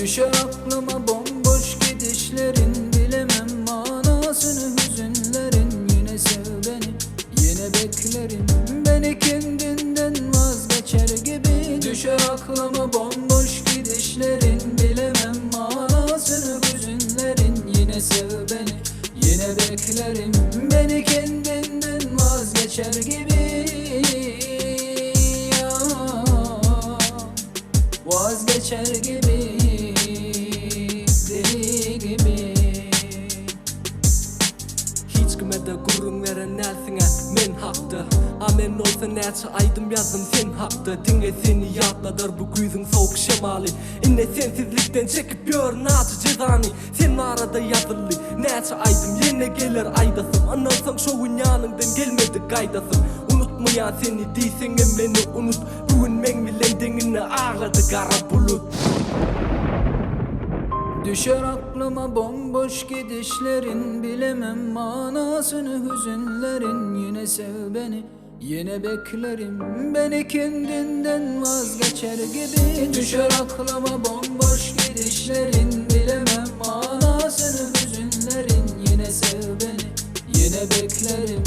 Düşer aklıma bomboş gidişlerin, bilemem manasını hüzünlerin. Yine sev beni, yine beklerim, beni kendinden vazgeçer gibi. Düşer aklıma bomboş gidişlerin, bilemem manasını hüzünlerin. Yine sev beni, yine beklerim, beni kendinden vazgeçer gibi. Ya, vazgeçer gibi, deli gibi. Hiç kime de gurrun veren nelsiňe men haqda. Amen olsa näçe aýdym ýazdym sen haqda. Diňe seni ýatladyr bu güýdüň sowuk şemaly. Inne sensizlikden çekip ýör naçy jezany. Sen arada ýazyldy näçe aýdym ýene geler aýdasym. Ondan soň şo dünýanyňdan gelmedi gaýdasym. Unutmaýan seni diýseňe meni unut. Bugün meň bilen deňine ağlady gara bulut. Düşer aklıma bomboş gidişlerin, bilemem manasını hüzünlerin. Yine sev beni, yine beklerim, beni kendinden vazgeçer gibi. Düşer aklıma bomboş gidişlerin, bilemem manasını hüzünlerin. Yine sev beni, yine beklerim,